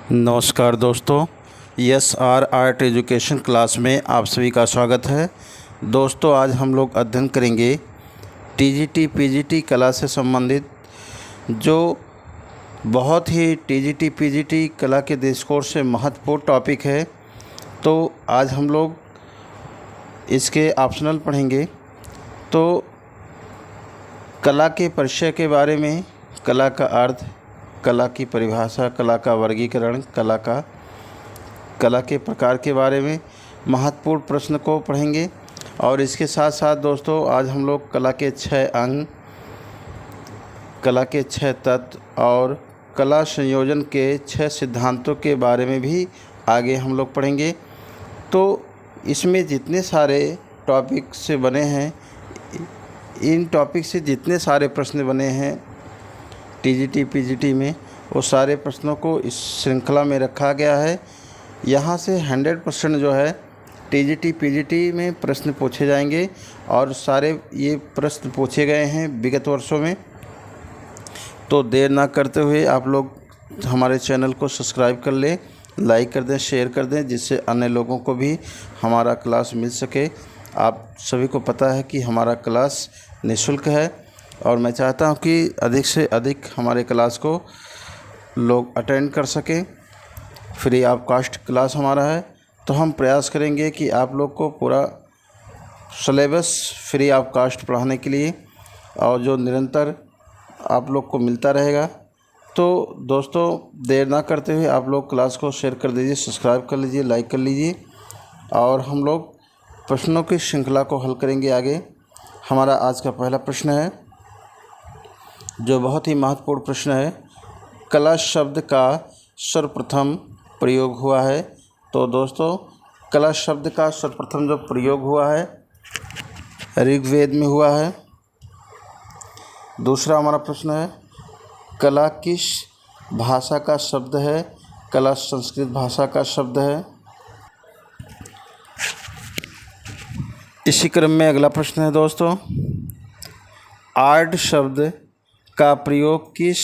नमस्कार दोस्तों, S R art education class में आप सभी का स्वागत है। दोस्तों, आज हम लोग अध्ययन करेंगे टीजीटी पीजीटी कला से संबंधित जो बहुत ही टीजीटी पीजीटी कला के दृष्टिकोण से महत्वपूर्ण टॉपिक है। तो आज हम लोग इसके ऑप्शनल पढ़ेंगे। तो कला के परिचय के बारे में, कला का अर्थ, कला की परिभाषा, कला का वर्गीकरण, कला के प्रकार के बारे में महत्वपूर्ण प्रश्न को पढ़ेंगे। और इसके साथ साथ दोस्तों, आज हम लोग कला के 6 अंग, कला के 6 तत्व और कला संयोजन के 6 सिद्धांतों के बारे में भी आगे हम लोग पढ़ेंगे। तो इसमें जितने सारे टॉपिक से बने हैं, इन टॉपिक से जितने सारे प्रश्न बने हैं टीजीटी पीजीटी में, वो सारे प्रश्नों को इस श्रृंखला में रखा गया है। यहाँ से 100% जो है टीजीटी पीजीटी में प्रश्न पूछे जाएंगे और सारे ये प्रश्न पूछे गए हैं विगत वर्षों में। तो देर ना करते हुए आप लोग हमारे चैनल को सब्सक्राइब कर लें, लाइक कर दें, शेयर कर दें, जिससे अन्य लोगों को भी हमारा क्लास मिल सके। आप सभी को पता है कि हमारा क्लास निःशुल्क है और मैं चाहता हूं कि अधिक से अधिक हमारे क्लास को लोग अटेंड कर सकें। फ्री ऑफ कास्ट क्लास हमारा है, तो हम प्रयास करेंगे कि आप लोग को पूरा सिलेबस फ्री ऑफ कास्ट पढ़ाने के लिए और जो निरंतर आप लोग को मिलता रहेगा। तो दोस्तों, देर ना करते हुए आप लोग क्लास को शेयर कर दीजिए, सब्सक्राइब कर लीजिए, लाइक कर लीजिए और हम लोग प्रश्नों की श्रृंखला को हल करेंगे आगे। हमारा आज का पहला प्रश्न है, जो बहुत ही महत्वपूर्ण प्रश्न है। कला शब्द का सर्वप्रथम प्रयोग हुआ है। तो दोस्तों, कला शब्द का सर्वप्रथम जो प्रयोग हुआ है ऋग्वेद में हुआ है। दूसरा हमारा प्रश्न है, कला किस भाषा का शब्द है? कला संस्कृत भाषा का शब्द है। इसी क्रम में अगला प्रश्न है दोस्तों, आर्ट शब्द का प्रयोग किस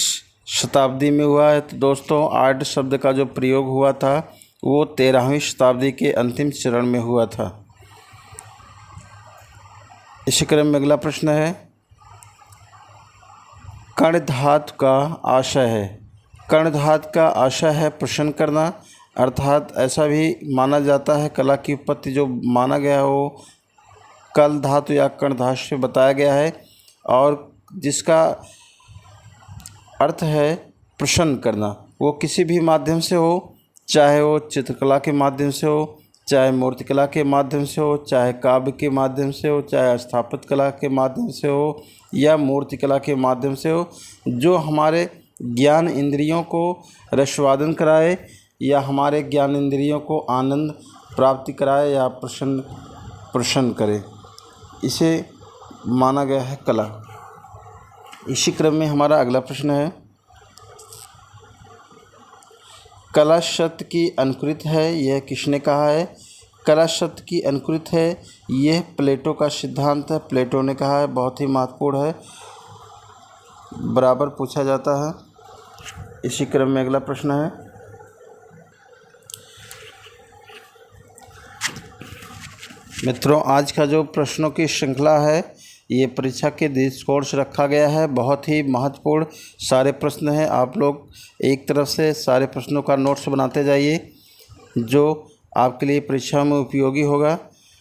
शताब्दी में हुआ है? तो दोस्तों, आर्ट शब्द का जो प्रयोग हुआ था वो 13वीं शताब्दी के अंतिम चरण में हुआ था। इसी क्रम में अगला प्रश्न है, कर्णधातु का आशय है। कर्णधातु का आशय है प्रसन्न करना, अर्थात ऐसा भी माना जाता है कला की उत्पत्ति जो माना गया हो कल धातु या कर्ण धातु से बताया गया है और जिसका अर्थ है प्रसन्न करना। वो किसी भी माध्यम से हो, चाहे वो चित्रकला के माध्यम से हो, चाहे मूर्तिकला के माध्यम से हो, चाहे काव्य के माध्यम से हो, चाहे स्थापत्य कला के माध्यम से हो या मूर्तिकला के माध्यम से हो, जो हमारे ज्ञान इंद्रियों को रसवादन या हमारे ज्ञान इंद्रियों को आनंद प्राप्ति कराए या प्रसन्न करे, इसे माना गया है कला। इसी क्रम में हमारा अगला प्रश्न है, कला शब्द की अनुकृत है, यह किसने कहा है? कला शब्द की अनुकृत है, यह प्लेटो का सिद्धांत है, प्लेटो ने कहा है। बहुत ही महत्वपूर्ण है, बराबर पूछा जाता है। इसी क्रम में अगला प्रश्न है, मित्रों, आज का जो प्रश्नों की श्रृंखला है ये परीक्षा के दृष्टिकोण से रखा गया है। बहुत ही महत्वपूर्ण सारे प्रश्न हैं। आप लोग एक तरफ से सारे प्रश्नों का नोट्स बनाते जाइए जो आपके लिए परीक्षा में उपयोगी होगा।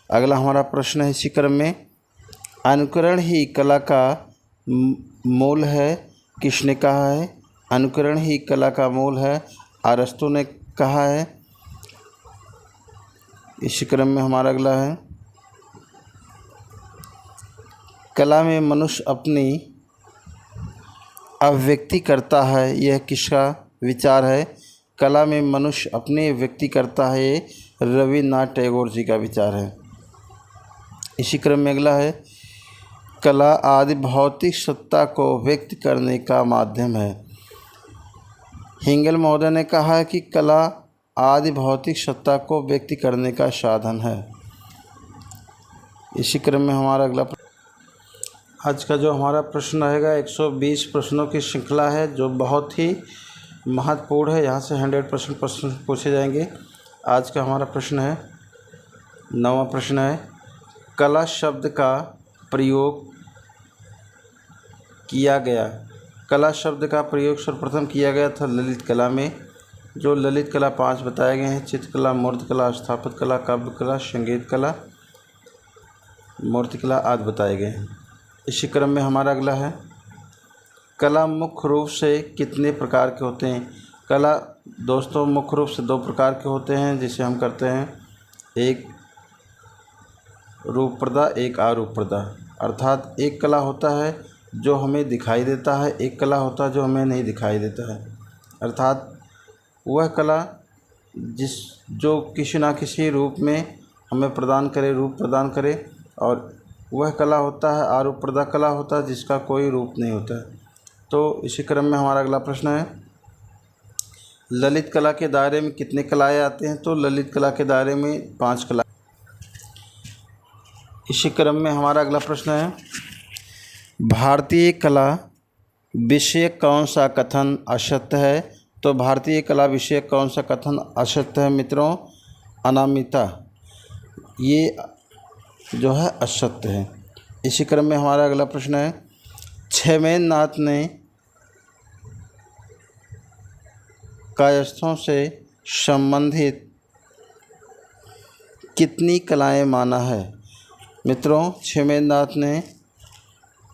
अगला हमारा प्रश्न है इसी क्रम में, अनुकरण ही कला का मूल है, किसने कहा है? अनुकरण ही कला का मूल है, अरस्तु ने कहा है। इसी क्रम में हमारा अगला है, कला में मनुष्य अपनी अभिव्यक्ति करता है, यह किसका विचार है? कला में मनुष्य अपनी अभिव्यक्ति करता है, ये रविन्द्रनाथ टैगोर जी का विचार है। इसी क्रम में अगला है, कला आदि भौतिक सत्ता को व्यक्त करने का माध्यम है। हेगेल महोदय ने कहा है कि कला आदि भौतिक सत्ता को व्यक्त करने का साधन है। इसी क्रम में हमारा अगला आज का जो हमारा प्रश्न रहेगा 120 प्रश्नों की श्रृंखला है जो बहुत ही महत्वपूर्ण है। यहाँ से 100% प्रश्न पूछे जाएंगे। आज का हमारा प्रश्न है 9वां प्रश्न है, कला शब्द का प्रयोग किया गया। कला शब्द का प्रयोग सर्वप्रथम किया गया था ललित कला में। जो ललित कला 5 बताए गए हैं, चित्रकला, मूर्तिकला, स्थापत्य कला, काव्य कला, संगीत कला, मूर्तिकला आदि बताए गए हैं। इसी क्रम में हमारा अगला है, कला मुख्य रूप से कितने प्रकार के होते हैं। कला दोस्तों मुख्य रूप से 2 प्रकार के होते हैं, जिसे हम करते हैं, एक रूप पर्दा, एक आरूप पर्दा। अर्थात एक कला होता है जो हमें दिखाई देता है, एक कला होता है जो हमें नहीं दिखाई देता है। अर्थात वह कला जो किसी न किसी रूप में हमें प्रदान करे, रूप प्रदान करे, और वह कला होता है आरूप पर्दा कला होता है जिसका कोई रूप नहीं होता है। तो इसी क्रम में हमारा अगला प्रश्न है, ललित कला के दायरे में कितने कलाएँ आते हैं। तो ललित कला के दायरे में 5 कला। इसी क्रम में हमारा अगला प्रश्न है, भारतीय कला विषय कौन सा कथन असत्य है। तो भारतीय कला विषय कौन सा कथन असत्य है मित्रों। अनामिता, ये जो है असत्य है। इसी क्रम में हमारा अगला प्रश्न है, छेमेन नाथ ने कायस्थों से संबंधित कितनी कलाएं माना है। मित्रों छेमेन नाथ ने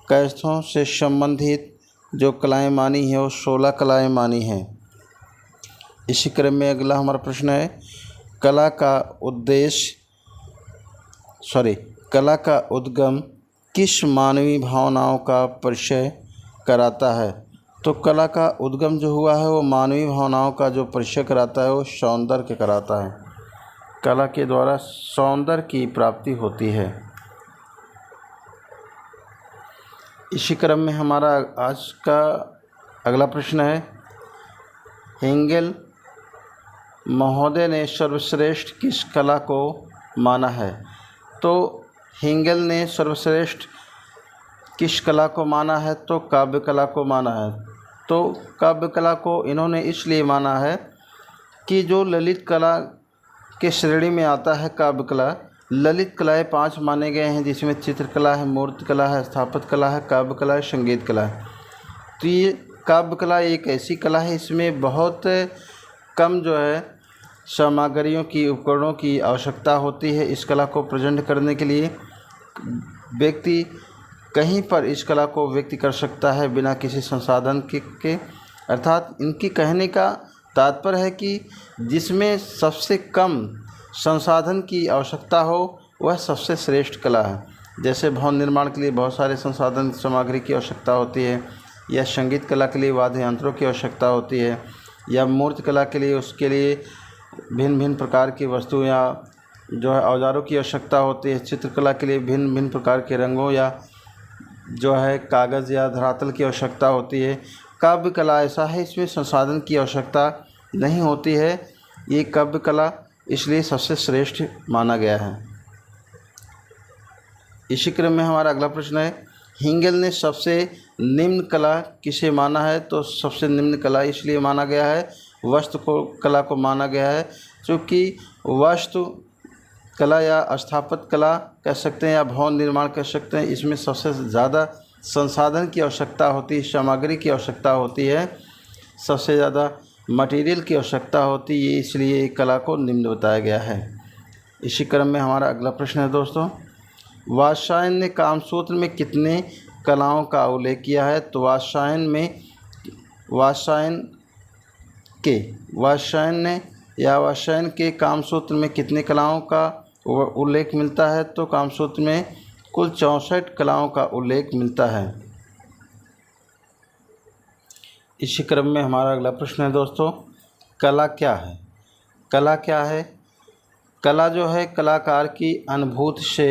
कायस्थों से संबंधित जो कलाएं मानी है वो 16 कलाएं मानी हैं। इसी क्रम में अगला हमारा प्रश्न है, कला का उद्गम किस मानवीय भावनाओं का परिचय कराता है। तो कला का उद्गम जो हुआ है वो मानवीय भावनाओं का जो परिचय कराता है वो सौंदर्य कराता है। कला के द्वारा सौंदर्य की प्राप्ति होती है। इसी क्रम में हमारा आज का अगला प्रश्न है, हेंगेल महोदय ने सर्वश्रेष्ठ किस कला को माना है। तो हेंगेल ने सर्वश्रेष्ठ किस कला को माना है। तो काव्य कला को माना है। तो काव्य कला को इन्होंने इसलिए माना है कि जो ललित कला के श्रेणी में आता है काव्य कला, ललित कलाएँ 5 माने गए हैं, जिसमें चित्रकला है, मूर्तिकला है, स्थापत्य कला है, काव्य कला है, संगीत कला है। तो ये काव्य कला एक ऐसी कला है, इसमें बहुत कम जो है सामग्रियों की, उपकरणों की आवश्यकता होती है। इस कला को प्रेजेंट करने के लिए व्यक्ति कहीं पर इस कला को व्यक्त कर सकता है बिना किसी संसाधन के। अर्थात इनकी कहने का तात्पर्य है कि जिसमें सबसे कम संसाधन की आवश्यकता हो वह सबसे श्रेष्ठ कला है। जैसे भवन निर्माण के लिए बहुत सारे संसाधन सामग्री की आवश्यकता होती है, या संगीत कला के लिए वाद्य यंत्रों की आवश्यकता होती है, या मूर्ति कला के लिए उसके लिए भिन्न भिन्न प्रकार की वस्तु या जो है औजारों की आवश्यकता होती है। चित्रकला के लिए भिन्न भिन्न प्रकार के रंगों या जो है कागज़ या धरातल की आवश्यकता होती है। काव्य कला ऐसा है, इसमें संसाधन की आवश्यकता नहीं होती है। ये काव्य कला इसलिए सबसे श्रेष्ठ माना गया है। इसी क्रम में हमारा अगला प्रश्न है, हेंगेल ने सबसे निम्न कला किसे माना है। तो सबसे निम्न कला इसलिए माना गया है, कला को माना गया है, क्योंकि वास्तु कला या स्थापत्य कला कह सकते हैं या भवन निर्माण कह सकते हैं, इसमें सबसे ज़्यादा संसाधन की आवश्यकता होती है, सामग्री की आवश्यकता होती है, सबसे ज़्यादा मटेरियल की आवश्यकता होती है, इसलिए कला को निम्न बताया गया है। इसी क्रम में हमारा अगला प्रश्न है दोस्तों, वात्स्यायन ने कामसूत्र में कितने कलाओं का उल्लेख किया है। तो वात्स्यायन के कामसूत्र में कितने कलाओं का उल्लेख मिलता है। तो कामसूत्र में कुल 64 कलाओं का उल्लेख मिलता है। इसी क्रम में हमारा अगला प्रश्न है दोस्तों, कला क्या है। कला क्या है। कला जो है कलाकार की अनुभूति से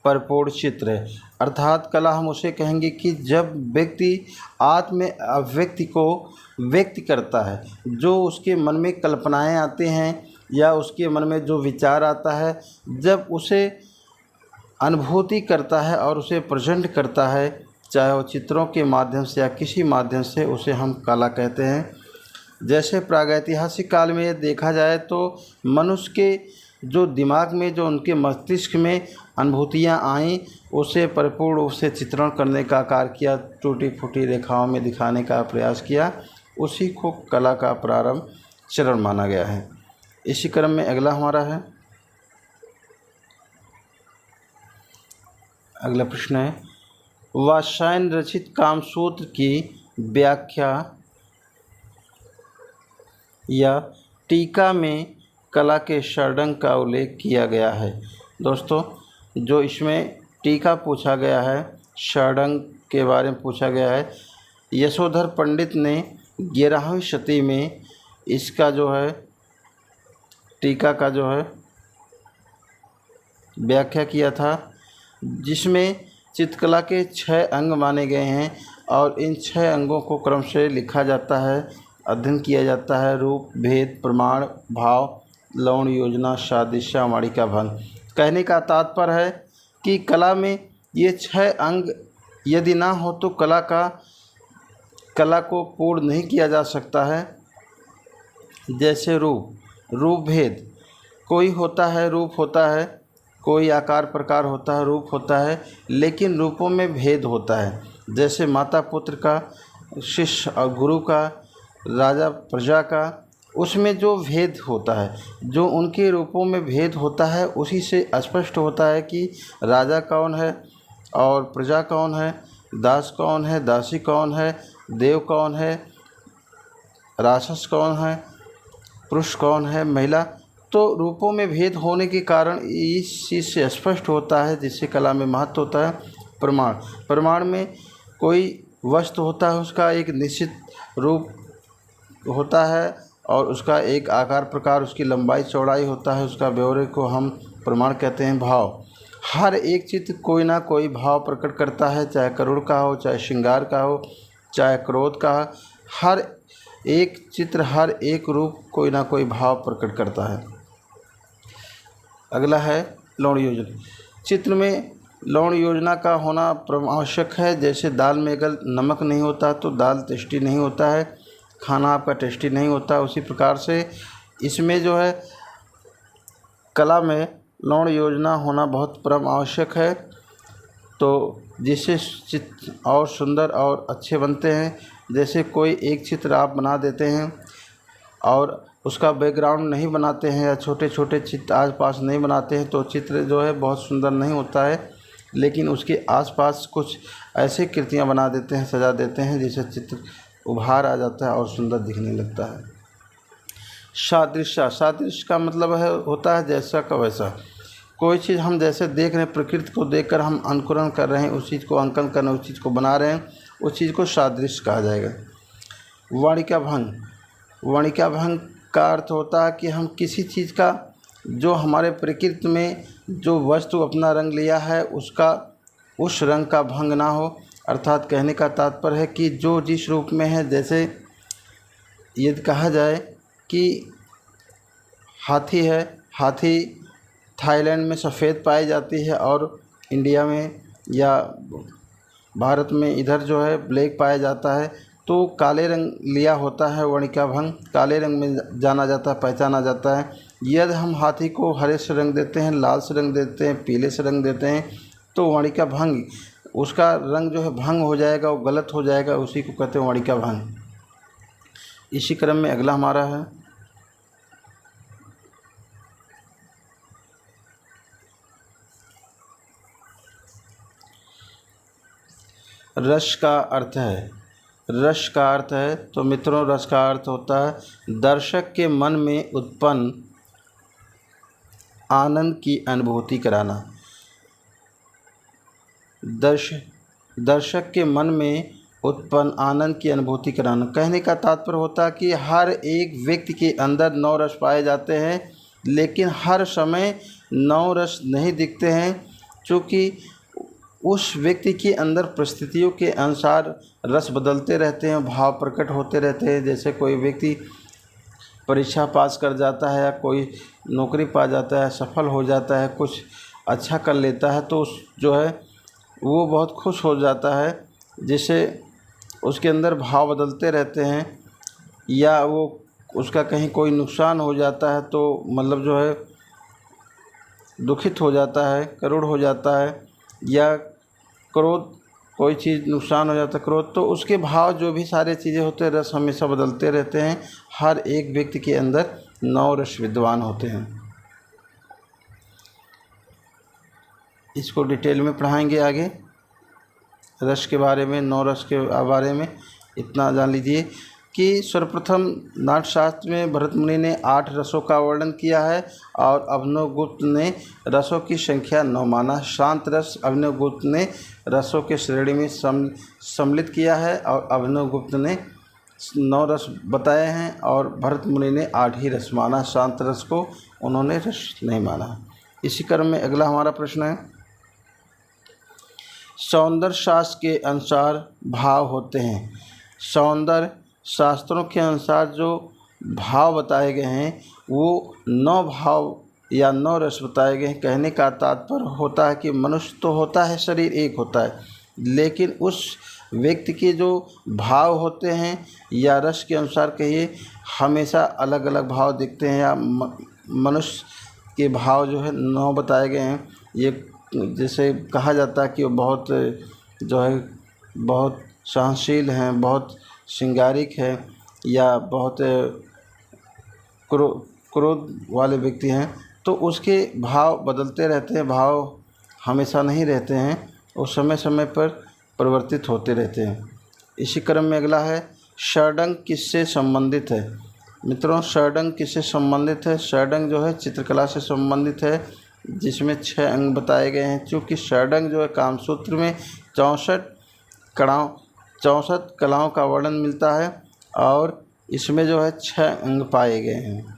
परिपूर्ण चित्र है। अर्थात कला हम उसे कहेंगे कि जब व्यक्ति आत्म अभिव्यक्ति को व्यक्त करता है, जो उसके मन में कल्पनाएं आती हैं या उसके मन में जो विचार आता है, जब उसे अनुभूति करता है और उसे प्रेजेंट करता है, चाहे वो चित्रों के माध्यम से या किसी माध्यम से, उसे हम कला कहते हैं। जैसे प्रागैतिहासिक काल में देखा जाए तो मनुष्य के जो दिमाग में, जो उनके मस्तिष्क में अनुभूतियाँ आईं, उसे परिपूर्ण रूप से चित्रण करने का कार्य किया, टूटी फूटी रेखाओं में दिखाने का प्रयास किया, उसी को कला का प्रारंभ चरण माना गया है। इसी क्रम में अगला हमारा है, अगला प्रश्न है, वात्स्यायन रचित कामसूत्र की व्याख्या या टीका में कला के षडंग का उल्लेख किया गया है। दोस्तों, जो इसमें टीका पूछा गया है, षडंग के बारे में पूछा गया है, यशोधर पंडित ने 11वीं शती में इसका जो है टीका का जो है व्याख्या किया था, जिसमें चित्रकला के 6 अंग माने गए हैं और इन 6 अंगों को क्रम से लिखा जाता है, अध्ययन किया जाता है। रूप, भेद, प्रमाण, भाव, लौण, योजना, सादृश्य, वाणिका, भंग। कहने का तात्पर्य है कि कला में ये 6 अंग यदि ना हो तो कला को पूर्ण नहीं किया जा सकता है। जैसे रूप भेद, कोई होता है रूप होता है, कोई आकार प्रकार होता है रूप होता है, लेकिन रूपों में भेद होता है। जैसे माता पुत्र का, शिष्य और गुरु का, राजा प्रजा का, उसमें जो भेद होता है, जो उनके रूपों में भेद होता है, उसी से स्पष्ट होता है कि राजा कौन है और प्रजा कौन है, दास कौन है, दासी कौन है, देव कौन है, राक्षस कौन है, पुरुष कौन है, महिला। तो रूपों में भेद होने के कारण इस चीज़ से स्पष्ट होता है, जिससे कला में महत्व होता है। प्रमाण में कोई वस्तु होता है, उसका एक निश्चित रूप होता है और उसका एक आकार प्रकार, उसकी लंबाई चौड़ाई होता है, उसका ब्यौरे को हम प्रमाण कहते हैं। भाव, हर एक चित्र कोई ना कोई भाव प्रकट करता है, चाहे करुण का हो, चाहे श्रृंगार का हो, चाहे क्रोध का। हर एक चित्र, हर एक रूप कोई ना कोई भाव प्रकट करता है। अगला है लौण योजना। चित्र में लौण योजना का होना आवश्यक है। जैसे दाल में अगर नमक नहीं होता तो दाल टेस्टी नहीं होता है, खाना आपका टेस्टी नहीं होता। उसी प्रकार से इसमें जो है कला में लौण योजना होना बहुत परम आवश्यक है, तो जिससे चित्र और सुंदर और अच्छे बनते हैं। जैसे कोई एक चित्र आप बना देते हैं और उसका बैकग्राउंड नहीं बनाते हैं या छोटे छोटे चित्र आसपास नहीं बनाते हैं तो चित्र जो है बहुत सुंदर नहीं होता है, लेकिन उसके आसपास कुछ ऐसे कृतियाँ बना देते हैं, सजा देते हैं, जिससे चित्र उभार आ जाता है और सुंदर दिखने लगता है। सादृश्य का मतलब होता है जैसा का वैसा। कोई चीज़ हम जैसे देख रहे हैं, प्रकृति को देखकर हम अनुकरण कर रहे हैं, उस चीज़ को अंकन कर रहे हैं, उस चीज़ को बना रहे हैं, उस चीज़ को सादृश्य कहा जाएगा। वाणिका भंग का अर्थ होता है कि हम किसी चीज़ का जो हमारे प्रकृति में जो वस्तु अपना रंग लिया है उसका उस रंग का भंग ना हो। अर्थात कहने का तात्पर्य है कि जो जिस रूप में है, जैसे यदि कहा जाए कि हाथी है, हाथी थाईलैंड में सफ़ेद पाई जाती है और इंडिया में या भारत में इधर जो है ब्लैक पाया जाता है, तो काले रंग लिया होता है वर्णिका भंग, काले रंग में जाना जाता है, पहचाना जाता है। यदि हम हाथी को हरे से रंग देते हैं, लाल से रंग देते हैं, पीले से रंग देते हैं, तो वर्णिका भंग, उसका रंग जो है भंग हो जाएगा, वो गलत हो जाएगा, उसी को कहते हैं वर्णिका भंग। इसी क्रम में अगला हमारा है रस का अर्थ है। रस का अर्थ है तो मित्रों, रस का अर्थ होता है दर्शक के मन में उत्पन्न आनंद की अनुभूति कराना। दर्शक के मन में उत्पन्न आनंद की अनुभूति कराना। कहने का तात्पर्य होता है कि हर एक व्यक्ति के अंदर 9 रस पाए जाते हैं, लेकिन हर समय 9 रस नहीं दिखते हैं, क्योंकि उस व्यक्ति के अंदर परिस्थितियों के अनुसार रस बदलते रहते हैं, भाव प्रकट होते रहते हैं। जैसे कोई व्यक्ति परीक्षा पास कर जाता है या कोई नौकरी पा जाता है, सफल हो जाता है, कुछ अच्छा कर लेता है, तो जो है वो बहुत खुश हो जाता है, जिससे उसके अंदर भाव बदलते रहते हैं। या वो उसका कहीं कोई नुकसान हो जाता है तो मतलब जो है दुखित हो जाता है, करुण हो जाता है, या क्रोध, कोई चीज़ नुकसान हो जाता है क्रोध, तो उसके भाव जो भी सारे चीज़ें होते हैं, रस हमेशा बदलते रहते हैं। हर एक व्यक्ति के अंदर 9 रस विद्वान होते हैं। इसको डिटेल में पढ़ाएंगे आगे रस के बारे में, 9 रस के बारे में। इतना जान लीजिए कि सर्वप्रथम नाट्यशास्त्र में भरत मुनि ने 8 रसों का वर्णन किया है और अभिनवगुप्त ने रसों की संख्या 9 माना। शांत रस अभिनवगुप्त ने रसों के श्रेणी में सम्मिलित किया है और अभिनवगुप्त ने 9 रस बताए हैं और भरत मुनि ने 8 ही रस माना। शांत रस को उन्होंने रस नहीं माना। इसी क्रम में अगला हमारा प्रश्न है, सौंदर्य शास्त्र के अनुसार भाव होते हैं। सौंदर्य शास्त्रों के अनुसार जो भाव बताए गए हैं वो 9 भाव या 9 रस बताए गए हैं। कहने का तात्पर्य होता है कि मनुष्य तो होता है, शरीर एक होता है, लेकिन उस व्यक्ति के जो भाव होते हैं या रस के अनुसार कहिए, हमेशा अलग अलग भाव दिखते हैं। या मनुष्य के भाव जो है 9 बताए गए हैं। ये जैसे कहा जाता है कि वो बहुत जो है बहुत सहनशील हैं, बहुत श्रृंगारिक है, या बहुत क्रोध वाले व्यक्ति हैं, तो उसके भाव बदलते रहते हैं। भाव हमेशा नहीं रहते हैं, वो समय समय पर परिवर्तित होते रहते हैं। इसी क्रम में अगला है, षडंग किससे संबंधित है। मित्रों, षडंग किससे संबंधित है? षडंग जो है चित्रकला से संबंधित है, जिसमें 6 अंग बताए गए हैं। चूँकि षडंग जो है कामसूत्र में 64 कलाओं का वर्णन मिलता है और इसमें जो है 6 अंग पाए गए हैं।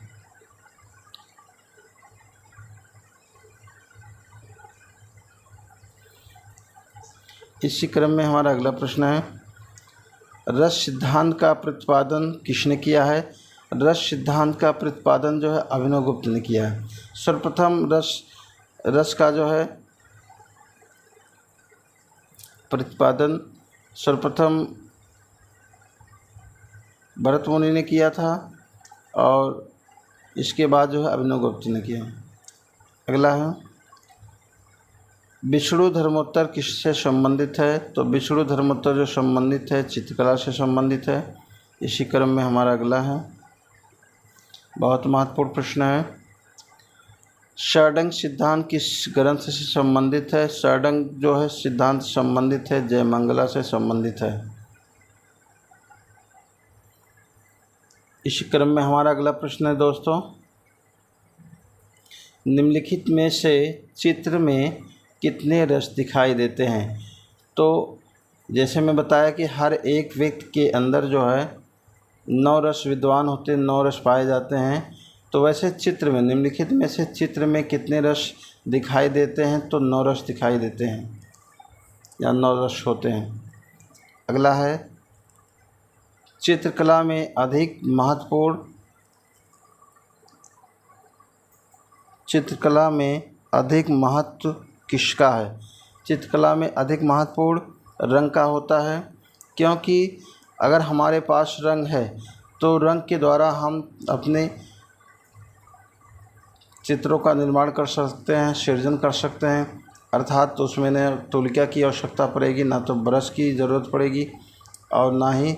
इसी क्रम में हमारा अगला प्रश्न है, रस सिद्धांत का प्रतिपादन किसने किया है? रस सिद्धांत का प्रतिपादन जो है अभिनवगुप्त ने किया है। सर्वप्रथम रस का जो है प्रतिपादन सर्वप्रथम भरत मुनि ने किया था और इसके बाद जो है अभिनवगुप्त ने किया। अगला है, विष्णु धर्मोत्तर किससे संबंधित है? तो विष्णु धर्मोत्तर जो संबंधित है चित्रकला से संबंधित है। इसी क्रम में हमारा अगला है, बहुत महत्वपूर्ण प्रश्न है, षडंग सिद्धांत किस ग्रंथ से संबंधित है? षडंग जो है सिद्धांत संबंधित है जयमंगला से संबंधित है। इसी क्रम में हमारा अगला प्रश्न है दोस्तों, निम्नलिखित में से चित्र में कितने रस दिखाई देते हैं? तो जैसे मैं बताया कि हर एक व्यक्ति के अंदर जो है 9 रस विद्वान होते हैं, 9 रस पाए जाते हैं। तो वैसे चित्र में, निम्नलिखित में से चित्र में कितने रस दिखाई देते हैं? तो 9 रस दिखाई देते हैं या 9 रस होते हैं। अगला है, चित्रकला में अधिक महत्व किसका है? चित्रकला में अधिक महत्वपूर्ण रंग का होता है, क्योंकि अगर हमारे पास रंग है तो रंग के द्वारा हम अपने चित्रों का निर्माण कर सकते हैं, सृजन कर सकते हैं। अर्थात तो उसमें न तौलिका की आवश्यकता पड़ेगी, ना तो ब्रश की ज़रूरत पड़ेगी और ना ही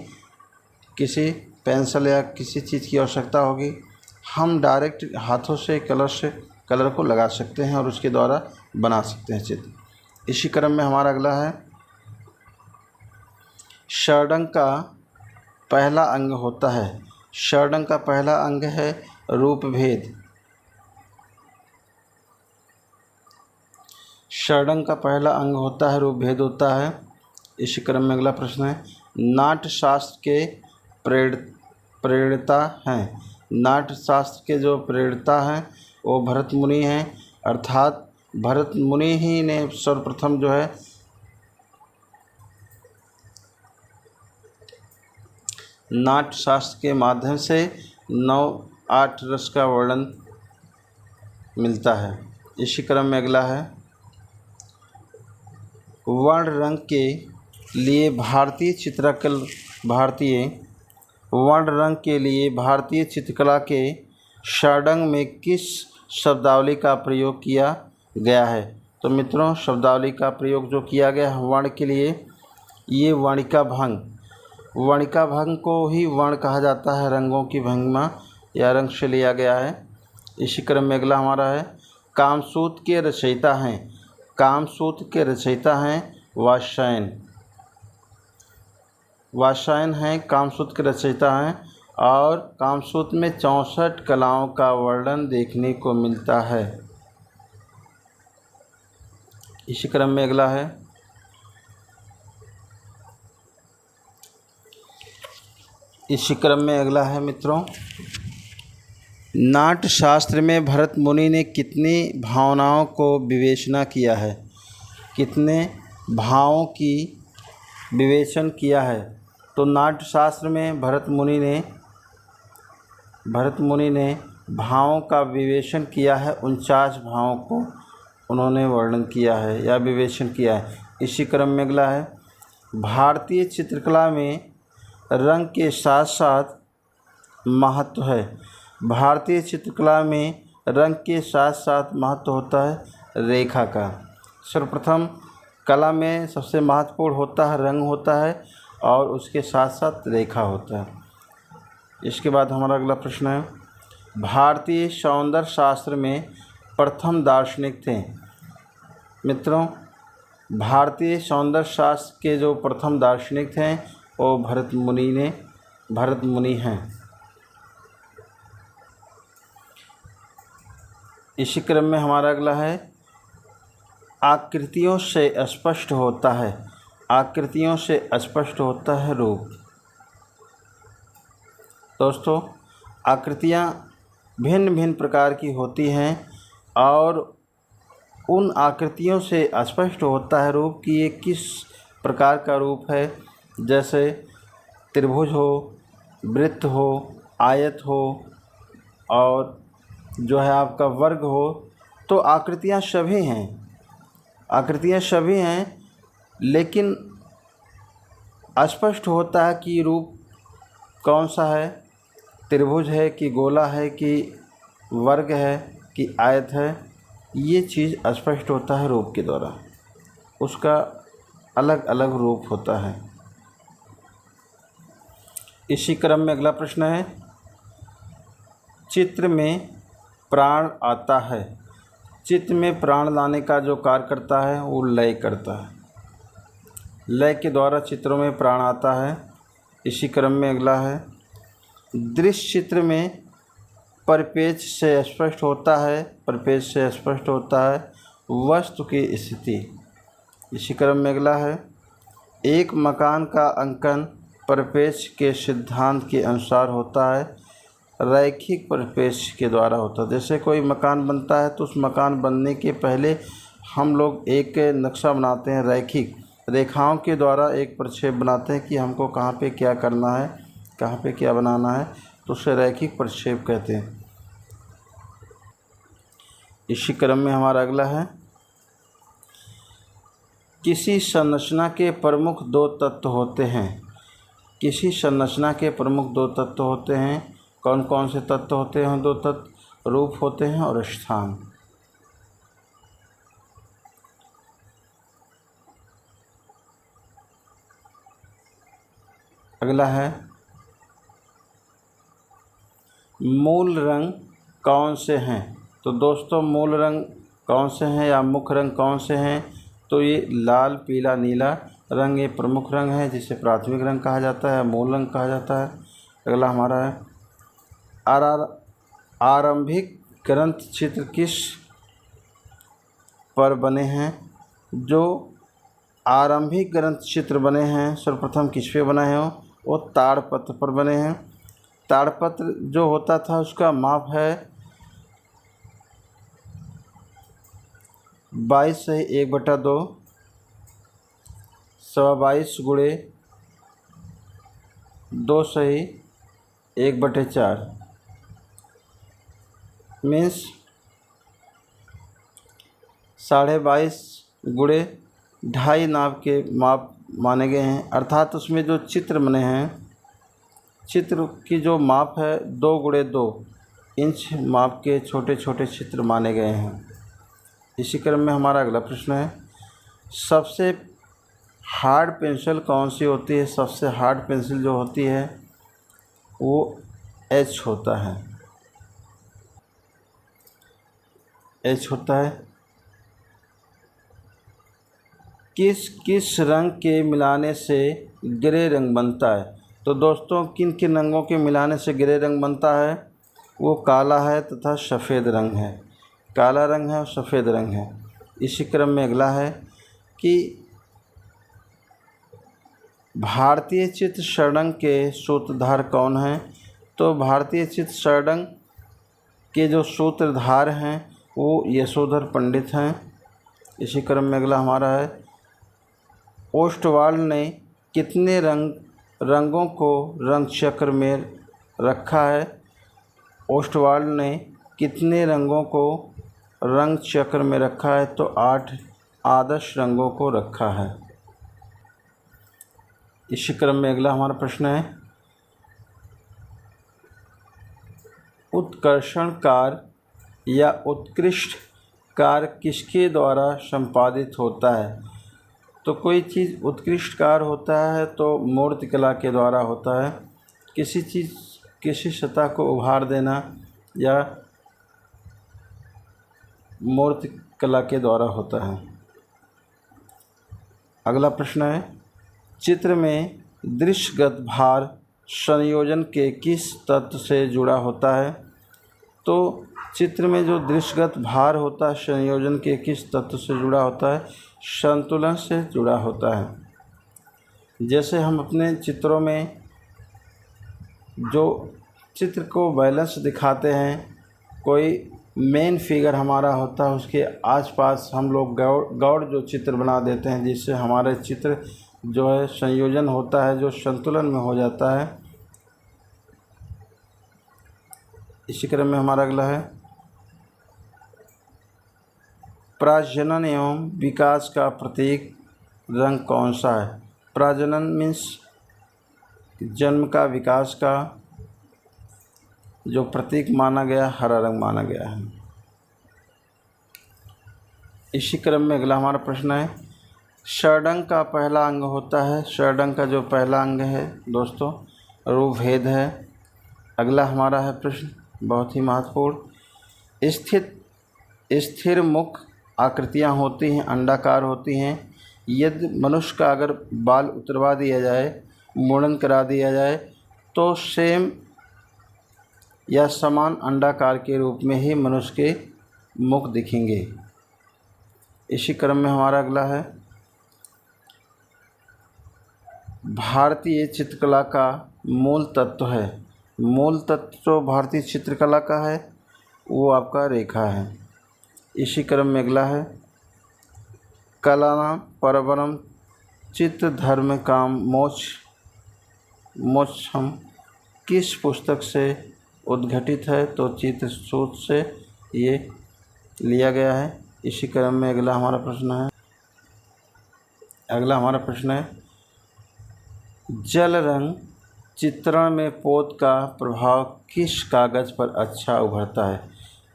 किसी पेंसिल या किसी चीज़ की आवश्यकता होगी। हम डायरेक्ट हाथों से कलर को लगा सकते हैं और उसके द्वारा बना सकते हैं चित्र। इसी क्रम में हमारा अगला है, षडंग का पहला अंग होता है। षडंग का पहला अंग है रूप भेद। षडंग का पहला अंग होता है रूप भेद होता है। इसी क्रम में अगला प्रश्न है, नाट्य शास्त्र के प्रेरणता हैं। नाट्य शास्त्र के जो प्रेरणता हैं वो भरत मुनि हैं, अर्थात भरत मुनि ही ने सर्वप्रथम जो है नाट्य शास्त्र के माध्यम से 8 रस का वर्णन मिलता है। इसी क्रम में अगला है, वर्ण रंग के लिए भारतीय वर्ण रंग के लिए भारतीय चित्रकला के षडंग में किस शब्दावली का प्रयोग किया गया है? तो मित्रों, शब्दावली का प्रयोग जो किया गया है वर्ण के लिए, ये वर्णिका भंग, वर्णिका भंग को ही वर्ण कहा जाता है। रंगों की भंगिमा या रंग से लिया गया है। इसी क्रम में अगला हमारा है, कामसूत्र के रचयिता हैं, कामसूत्र के रचयिता हैं वात्स्यायन, वात्स्यायन हैं कामसूत्र के रचयिता हैं। और कामसूत्र में 64 कलाओं का वर्णन देखने को मिलता है। इसी क्रम में अगला है, इसी क्रम में अगला है मित्रों, नाट्य शास्त्र में भरत मुनि ने कितनी भावनाओं को विवेचना किया है? कितने भावों की विवेचन किया है? तो नाट्य शास्त्र में भरत मुनि ने भावों का विवेचन किया है। 49 भावों को उन्होंने वर्णन किया है या विवेचन किया है। इसी क्रम में अगला है, भारतीय चित्रकला में रंग के साथ साथ महत्व है। भारतीय चित्रकला में रंग के साथ साथ महत्व होता है रेखा का। सर्वप्रथम कला में सबसे महत्वपूर्ण होता है रंग होता है और उसके साथ साथ रेखा होता है। इसके बाद हमारा अगला प्रश्न है, भारतीय सौंदर्य शास्त्र में प्रथम दार्शनिक थे। मित्रों, भारतीय सौंदर्य शास्त्र के जो प्रथम दार्शनिक थे वो भरत मुनि हैं। इसी क्रम में हमारा अगला है, आकृतियों से स्पष्ट होता है, आकृतियों से स्पष्ट होता है रूप। दोस्तों, आकृतियाँ भिन्न भिन्न प्रकार की होती हैं और उन आकृतियों से स्पष्ट होता है रूप कि ये किस प्रकार का रूप है। जैसे त्रिभुज हो, वृत्त हो, आयत हो और जो है आपका वर्ग हो। तो आकृतियाँ सभी हैं, आकृतियाँ सभी हैं, लेकिन स्पष्ट होता है कि रूप कौन सा है, त्रिभुज है कि गोला है कि वर्ग है कि आयत है। ये चीज़ स्पष्ट होता है रूप के द्वारा, उसका अलग अलग रूप होता है। इसी क्रम में अगला प्रश्न है, चित्र में प्राण आता है। चित्र में प्राण लाने का जो कार्य करता है वो लय करता है, लय के द्वारा चित्रों में प्राण आता है। इसी क्रम में अगला है, दृश्य चित्र में परिपेक्ष से स्पष्ट होता है, परिपेक्ष से स्पष्ट होता है वस्तु की स्थिति। इसी क्रम में अगला है, एक मकान का अंकन परिपेक्ष के सिद्धांत के अनुसार होता है, रैखिक परिपेक्ष के द्वारा होता है। जैसे कोई मकान बनता है तो उस मकान बनने के पहले हम लोग एक नक्शा बनाते हैं, रैखिक रेखाओं के द्वारा एक प्रक्षेप बनाते हैं कि हमको कहाँ पे क्या करना है, कहाँ पे क्या बनाना है, तो उसे रैखिक प्रक्षेप कहते हैं। इसी क्रम में हमारा अगला है, किसी संरचना के प्रमुख 2 तत्व होते हैं। किसी संरचना के प्रमुख 2 तत्व होते हैं। कौन कौन से तत्व होते हैं? 2 तत्व, रूप होते हैं और स्थान। अगला है, मूल रंग कौन से हैं? तो दोस्तों, मूल रंग कौन से हैं या मुख्य रंग कौन से हैं? तो ये लाल, पीला, नीला रंग ये प्रमुख रंग है, जिसे प्राथमिक रंग कहा जाता है, मूल रंग कहा जाता है। अगला हमारा है, आरंभिक ग्रंथ चित्र किस पर बने हैं? जो आरंभिक ग्रंथ चित्र बने हैं सर्वप्रथम किस पे बने हैं? वो ताड़पत्र पर बने हैं। ताड़पत्र जो होता था उसका माप है 22 से 1/2, 22 गुणे 2 से 1/4 मीन्स 22.5 गुणे 2.5 नाप के माप माने गए हैं। अर्थात उसमें जो चित्र बने हैं चित्र की जो माप है 2x2 इंच माप के छोटे छोटे चित्र माने गए हैं। इसी क्रम में हमारा अगला प्रश्न है, सबसे हार्ड पेंसिल कौन सी होती है? सबसे हार्ड पेंसिल जो होती है वो एच होता है, एच होता है। किस किस रंग के मिलाने से ग्रे रंग बनता है? तो दोस्तों किन किन रंगों के मिलाने से ग्रे रंग बनता है? वो काला है तथा सफ़ेद रंग है, काला रंग है और सफ़ेद रंग है। इसी क्रम में अगला है कि भारतीय चित्र षडंग के सूत्रधार कौन हैं? तो भारतीय चित्र षडंग के जो सूत्रधार हैं वो यशोधर पंडित हैं। इसी क्रम में अगला हमारा है, ओस्टवाल ने कितने रंगों को रंग चक्र में रखा है? ओस्टवाल ने कितने रंगों को रंग चक्र में रखा है? तो 8 आदर्श रंगों को रखा है। इसी क्रम में अगला हमारा प्रश्न है, उत्कर्षण कार्य या उत्कृष्ट कार्य किसके द्वारा संपादित होता है? तो कोई चीज़ उत्कृष्ट कार्य होता है तो मूर्तिकला के द्वारा होता है। किसी सतह को उभार देना या मूर्तिकला के द्वारा होता है। अगला प्रश्न है, चित्र में दृश्यगत भार संयोजन के किस तत्व से जुड़ा होता है? तो चित्र में जो दृश्यगत भार होता है संयोजन के किस तत्व से जुड़ा होता है? संतुलन से जुड़ा होता है। जैसे हम अपने चित्रों में जो चित्र को बैलेंस दिखाते हैं, कोई मेन फिगर हमारा होता है उसके आसपास हम लोग गौड़ जो चित्र बना देते हैं, जिससे हमारे चित्र जो है संयोजन होता है, जो संतुलन में हो जाता है। इसी क्रम में हमारा अगला है, प्रजनन एवं विकास का प्रतीक रंग कौन सा है? प्रजनन मीन्स जन्म का, विकास का जो प्रतीक माना गया हरा रंग माना गया है। इसी क्रम में अगला हमारा प्रश्न है, षडंग का पहला अंग होता है। षडंग का जो पहला अंग है दोस्तों रूपभेद है। अगला हमारा है प्रश्न बहुत ही महत्वपूर्ण, स्थिर मुख आकृतियाँ होती हैं, अंडाकार होती हैं। यदि मनुष्य का अगर बाल उतरवा दिया जाए, मुंडन करा दिया जाए तो सेम या समान अंडाकार के रूप में ही मनुष्य के मुख दिखेंगे। इसी क्रम में हमारा अगला है, भारतीय चित्रकला का मूल तत्व है। मूल तत्व जो भारतीय चित्रकला का है वो आपका रेखा है। इसी क्रम में अगला है, कलानां परवरम चित्त धर्म काम मोक्षम किस पुस्तक से उद्घटित है? तो चित्र सूत्र से ये लिया गया है। इसी क्रम में अगला हमारा प्रश्न है, जल रंग चित्रण में पोत का प्रभाव किस कागज़ पर अच्छा उभरता है?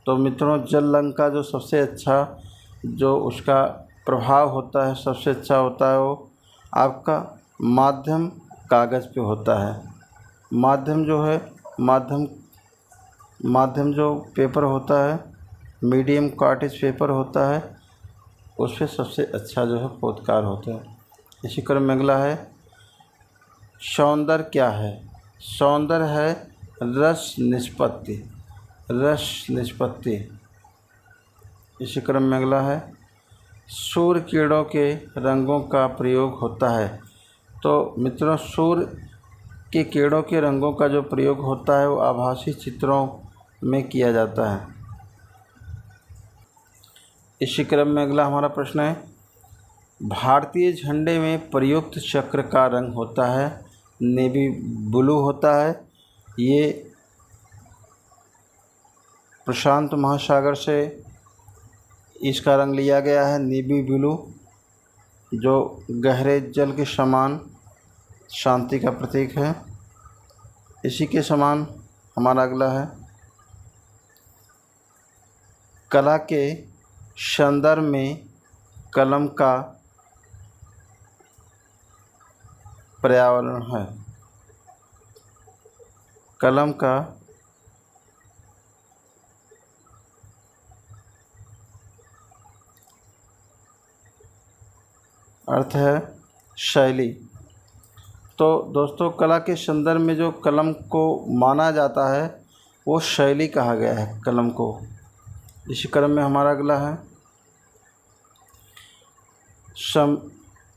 तो मित्रों जल रंग का जो सबसे अच्छा जो उसका प्रभाव होता है, सबसे अच्छा होता है वो आपका माध्यम कागज़ पे होता है। माध्यम जो है माध्यम जो पेपर होता है, मीडियम कार्टेज पेपर होता है, उस पर सबसे अच्छा जो है पोतकार होता है। इसी क्रम में अगला है, सौंदर्य क्या है? सौंदर्य है रस निष्पत्ति। इसी क्रम में अगला है, सूर्य किरणों के रंगों का प्रयोग होता है। तो मित्रों सूर्य के किरणों के रंगों का जो प्रयोग होता है वो आभासी चित्रों में किया जाता है। इसी क्रम में अगला हमारा प्रश्न है, भारतीय झंडे में प्रयुक्त चक्र का रंग होता है नेवी ब्लू होता है। ये प्रशांत महासागर से इसका रंग लिया गया है नेवी ब्लू, जो गहरे जल के समान शांति का प्रतीक है। इसी के समान हमारा अगला है, कला के संदर्भ में कलम का पर्यावरण है। कलम का अर्थ है शैली। तो दोस्तों, कला के संदर्भ में जो कलम को माना जाता है वो शैली कहा गया है कलम को। इसी क्रम में हमारा अगला है,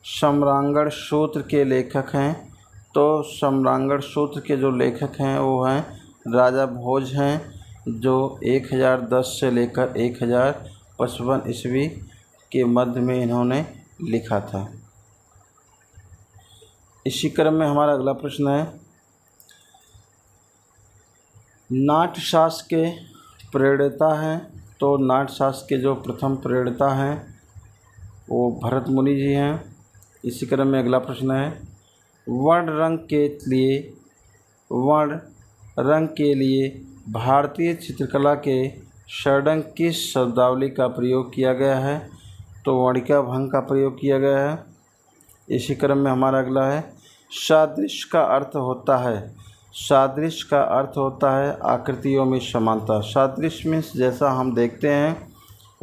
सम्रांगण सूत्र के लेखक हैं। तो सम्रांगण सूत्र के जो लेखक हैं वो हैं राजा भोज हैं, जो 1010 से लेकर 1055 ईस्वी के मध्य में इन्होंने लिखा था। इसी क्रम में हमारा अगला प्रश्न है, नाट्यशास्त्र के प्रणेता हैं। तो नाट्यशास्त्र के जो प्रथम प्रणेता हैं वो भरत मुनि जी हैं। इसी क्रम में अगला प्रश्न है, वर्ण रंग के लिए भारतीय चित्रकला के षडंग किस शब्दावली का प्रयोग किया गया है। तो वर्णिका भंग का प्रयोग किया गया है। इसी क्रम में हमारा अगला है, सादृश्य का अर्थ होता है आकृतियों में समानता। सादृश्य मीन्स जैसा हम देखते हैं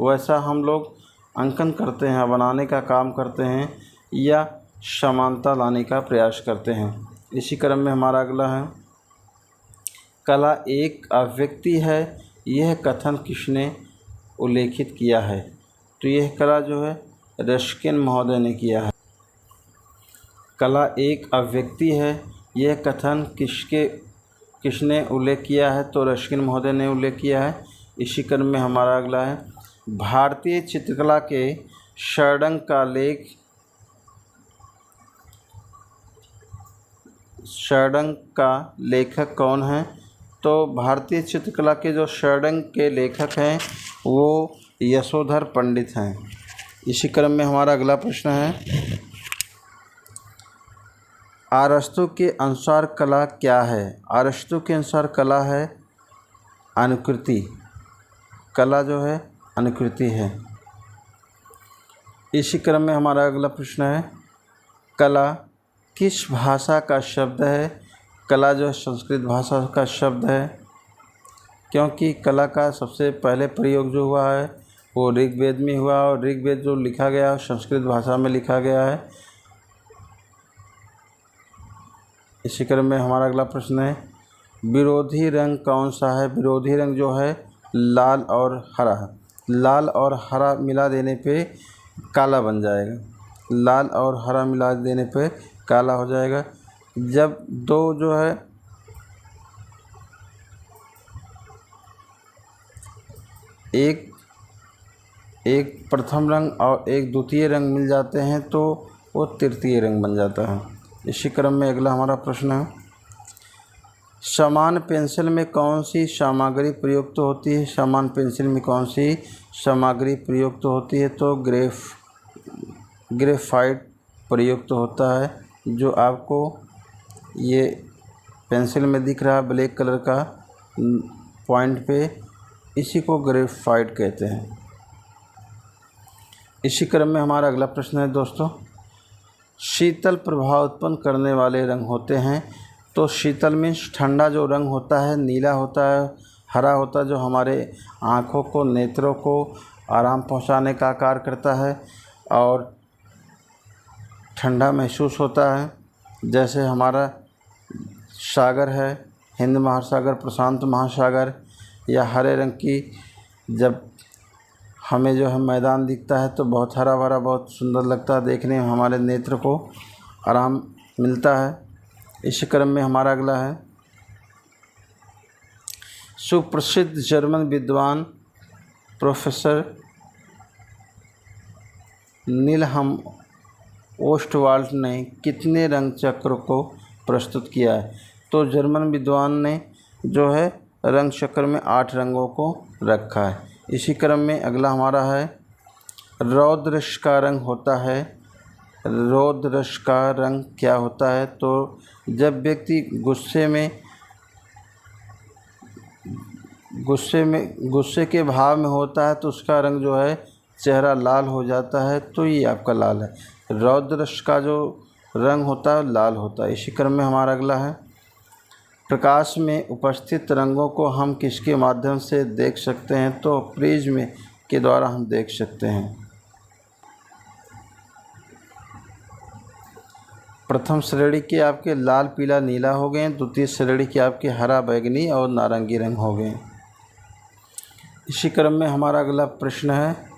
वैसा हम लोग अंकन करते हैं, बनाने का काम करते हैं या समानता लाने का प्रयास करते हैं। इसी क्रम में हमारा अगला है, कला एक अभिव्यक्ति है, यह कथन किसने उल्लेखित किया है। तो यह कला जो है रस्किन महोदय ने किया है। कला एक अभिव्यक्ति है, यह कथन किसने उल्लेख किया है। तो रस्किन महोदय ने उल्लेख किया है। इसी क्रम में हमारा अगला है, भारतीय चित्रकला के षडंग का लेखक कौन है। तो भारतीय चित्रकला के जो षडंग के लेखक हैं वो यशोधर पंडित हैं। इसी क्रम में हमारा अगला प्रश्न है, अरस्तु के अनुसार कला क्या है। अरस्तु के अनुसार कला है अनुकृति। कला जो है अनुकृति है। इसी क्रम में हमारा अगला प्रश्न है, कला किस भाषा का शब्द है। कला जो है संस्कृत भाषा का शब्द है, क्योंकि कला का सबसे पहले प्रयोग जो हुआ है वो ऋग्वेद में हुआ और ऋग्वेद जो लिखा गया संस्कृत भाषा में लिखा गया है। इसी क्रम में हमारा अगला प्रश्न है, विरोधी रंग कौन सा है। विरोधी रंग जो है लाल और हरा। लाल और हरा मिला देने पे काला बन जाएगा। लाल और हरा मिला देने पे काला हो जाएगा। जब दो जो है एक प्रथम रंग और एक द्वितीय रंग मिल जाते हैं तो वो तृतीय रंग बन जाता है। इसी क्रम में अगला हमारा प्रश्न है, समान पेंसिल में कौन सी सामग्री प्रयुक्त होती है। समान पेंसिल में कौन सी सामग्री प्रयुक्त होती है। तो ग्रेफाइट प्रयुक्त होता है, जो आपको ये पेंसिल में दिख रहा है ब्लैक कलर का पॉइंट पे, इसी को ग्रेफाइट कहते हैं। इसी क्रम में हमारा अगला प्रश्न है दोस्तों, शीतल प्रभाव उत्पन्न करने वाले रंग होते हैं। तो शीतल मीन्स ठंडा जो रंग होता है नीला होता है, हरा होता है, जो हमारे आँखों को नेत्रों को आराम पहुंचाने का कार्य करता है और ठंडा महसूस होता है। जैसे हमारा सागर है हिंद महासागर, प्रशांत महासागर, या हरे रंग की जब हमें जो है मैदान दिखता है तो बहुत हरा भरा बहुत सुंदर लगता है, देखने में हमारे नेत्र को आराम मिलता है। इस क्रम में हमारा अगला है, सुप्रसिद्ध जर्मन विद्वान प्रोफेसर नीलहम ओस्टवाल्ड ने कितने रंग चक्र को प्रस्तुत किया है। तो जर्मन विद्वान ने जो है रंग चक्र में 8 रंगों को रखा है। इसी क्रम में अगला हमारा है, रौद्ररस का रंग होता है। रौद्ररस का रंग क्या होता है। तो जब व्यक्ति गुस्से में गुस्से के भाव में होता है तो उसका रंग जो है चेहरा लाल हो जाता है, तो ये आपका लाल है। रौद्र का जो रंग होता है लाल होता है। इसी क्रम में हमारा अगला है, प्रकाश में उपस्थित रंगों को हम किसके माध्यम से देख सकते हैं? तो प्रिज्म के द्वारा हम देख सकते हैं। प्रथम श्रेणी के आपके लाल पीला नीला हो गए, द्वितीय श्रेणी के आपके हरा बैगनी और नारंगी रंग हो गए। इसी क्रम में हमारा अगला प्रश्न है,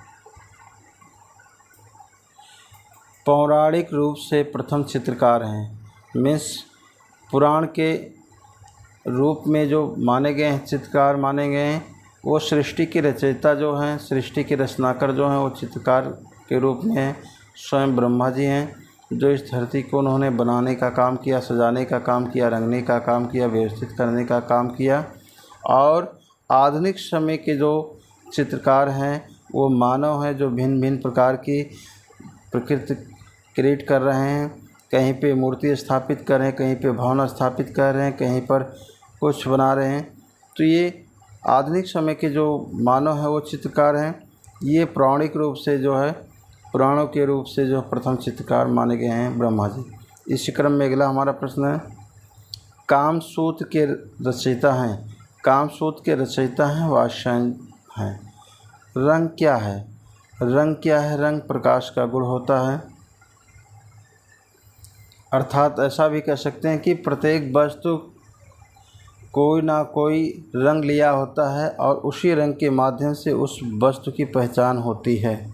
पौराणिक रूप से प्रथम चित्रकार हैं, मीन्स पुराण के रूप में जो माने गए हैं, चित्रकार माने गए हैं, वो सृष्टि के रचयिता जो हैं, सृष्टि के रचनाकर जो हैं, वो चित्रकार के रूप में स्वयं ब्रह्मा जी हैं, जो इस धरती को उन्होंने बनाने का काम किया, सजाने का काम किया, रंगने का काम किया, व्यवस्थित करने का काम किया। और आधुनिक समय के जो चित्रकार हैं वो मानव हैं, जो भिन्न भिन्न प्रकार की प्रकृति क्रिएट कर रहे हैं। कहीं पे मूर्ति स्थापित कर रहे हैं, कहीं पे भवन स्थापित कर रहे हैं, कहीं पर कुछ बना रहे हैं। तो ये आधुनिक समय के जो मानव हैं वो चित्रकार हैं। ये पौराणिक रूप से जो है, पुराणों के रूप से जो प्रथम चित्रकार माने गए हैं ब्रह्मा जी। इसी क्रम में अगला हमारा प्रश्न है, कामसूत्र के रचयिता हैं, कामसूत्र के रचयिता हैं वात्स्यायन हैं। रंग क्या है? रंग क्या है? रंग प्रकाश का गुण होता है। अर्थात ऐसा भी कह सकते हैं कि प्रत्येक वस्तु कोई ना कोई रंग लिया होता है और उसी रंग के माध्यम से उस वस्तु की पहचान होती है।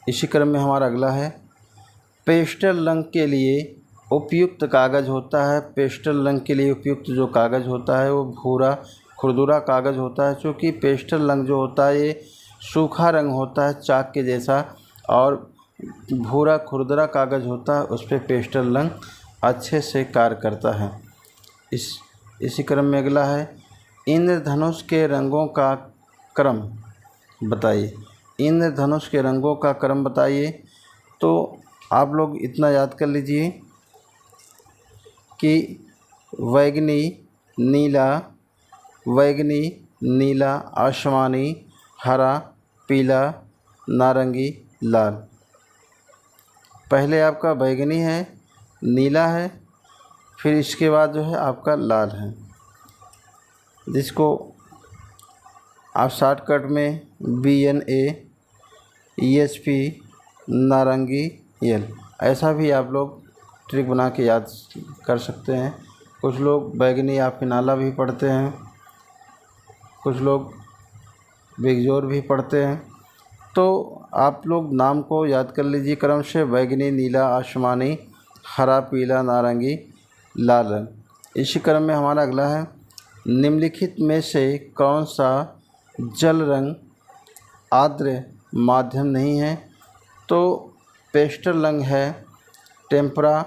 इसी क्रम में हमारा अगला है, पेस्टल रंग के लिए उपयुक्त कागज़ होता है। पेस्टल रंग के लिए उपयुक्त जो कागज़ होता है वो भूरा खुरदुरा कागज़ होता है। चूँकि पेस्टल रंग जो होता है ये सूखा रंग होता है चाक के जैसा, और भूरा खुरदुरा कागज़ होता है, उस पर पेस्टल रंग अच्छे से कार्य करता है। इसी क्रम में अगला है, इंद्रधनुष के रंगों का क्रम बताइए। इंद्रधनुष के रंगों का क्रम बताइए। तो आप लोग इतना याद कर लीजिए कि बैगनी, नीला, आसमानी, हरा, पीला, नारंगी, लाल। पहले आपका बैगनी है, नीला है, फिर इसके बाद जो है आपका लाल है, जिसको आप शॉर्टकट में BNA, ESP, नारंगी, यल, ऐसा भी आप लोग ट्रिक बना के याद कर सकते हैं। कुछ लोग बैगनी या फिनाला भी पढ़ते हैं, कुछ लोग बिगजोर भी पढ़ते हैं। तो आप लोग नाम को याद कर लीजिए क्रम से, बैगनी, नीला, आसमानी, हरा, पीला, नारंगी, लाल रंग। इसी क्रम में हमारा अगला है, निम्नलिखित में से कौन सा जल रंग आर्द्र माध्यम नहीं है? तो पेस्टल रंग है, टेम्परा,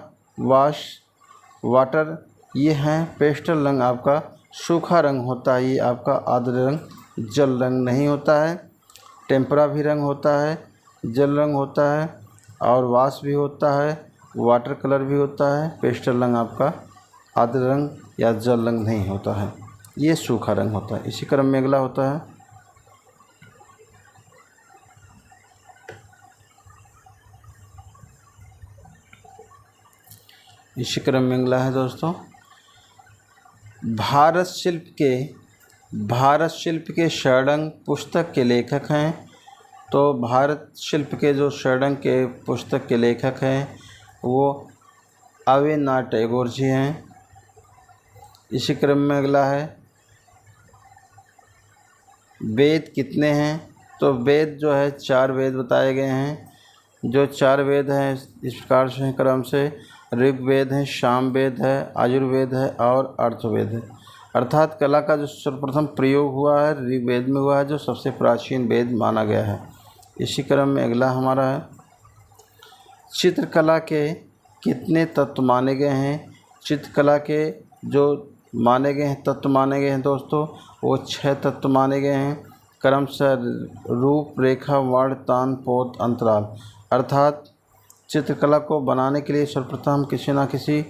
वाटर, ये हैं। पेस्टल रंग आपका सूखा रंग होता है, ये आपका आर्द्र रंग जल रंग नहीं होता है। टेम्परा भी रंग होता है, जल रंग होता है, और वाश भी होता है, वाटर कलर भी होता है। पेस्टल रंग आपका आर्द्र रंग या जल रंग नहीं होता है, ये सूखा रंग होता है। इसी क्रम में अगला होता है, इसी क्रम में अगला है दोस्तों, भारत शिल्प के षडंग पुस्तक के लेखक हैं। तो भारत शिल्प के जो षडंग के पुस्तक के लेखक हैं वो अवेन्द्रनाथ टैगोर जी हैं। इसी क्रम में अगला है, वेद कितने हैं? तो वेद जो है 4 वेद बताए गए हैं। जो 4 वेद हैं इस प्रकार से हैं क्रम से, ऋग्वेद है, सामवेद है, आयुर्वेद है और अर्थवेद है। अर्थात कला का जो सर्वप्रथम प्रयोग हुआ है ऋग्वेद में हुआ है, जो सबसे प्राचीन वेद माना गया है। इसी क्रम में अगला हमारा है, चित्रकला के कितने तत्व माने गए हैं? चित्रकला के जो माने गए हैं, तत्व माने गए हैं दोस्तों, वो 6 तत्व माने गए हैं। क्रम से रूप, रेखा, वर्ण, तान, पोत, अंतराल। अर्थात चित्रकला को बनाने के लिए सर्वप्रथम किसी न किसी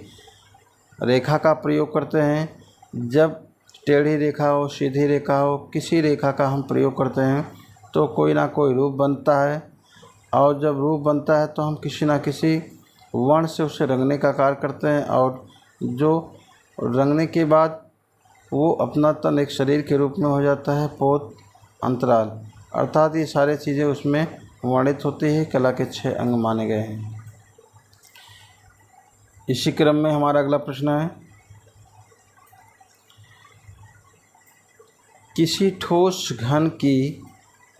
रेखा का प्रयोग करते हैं। जब टेढ़ी रेखा हो, सीधी रेखा हो, किसी रेखा का हम प्रयोग करते हैं तो कोई ना कोई रूप बनता है, और जब रूप बनता है तो हम किसी न किसी वर्ण से उसे रंगने का कार्य करते हैं, और जो रंगने के बाद वो अपना तन एक शरीर के रूप में हो जाता है, पोत अंतराल, अर्थात ये सारी चीज़ें उसमें वर्णित होती है। कला के 6 अंग माने गए हैं। इसी क्रम में हमारा अगला प्रश्न है, किसी ठोस घन की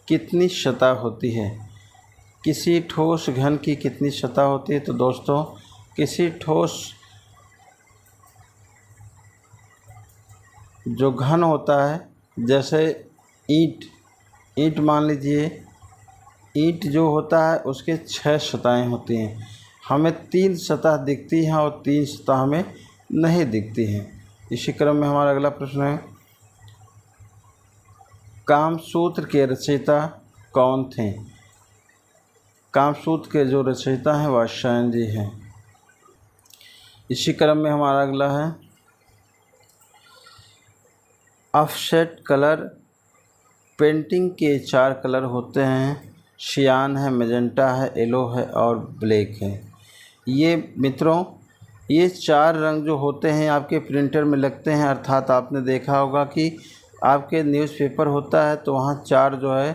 कितनी सतह होती है? किसी ठोस घन की कितनी सतह होती है? तो दोस्तों, किसी ठोस जो घन होता है, जैसे ईंट मान लीजिए, ईंट जो होता है उसके 6 सतहें होती हैं। हमें 3 सतह दिखती हैं और 3 सतह हमें नहीं दिखती हैं। इसी क्रम में हमारा अगला प्रश्न है, कामसूत्र के रचयिता कौन थे? कामसूत्र के जो रचयिता हैं वात्स्यायन जी हैं। इसी क्रम में हमारा अगला है, ऑफसेट कलर पेंटिंग के 4 कलर होते हैं, सियान है, मैजेंटा है, येलो है और ब्लैक है। ये मित्रों, ये 4 रंग जो होते हैं आपके प्रिंटर में लगते हैं, अर्थात आपने देखा होगा कि आपके न्यूज़पेपर होता है तो वहाँ 4 जो है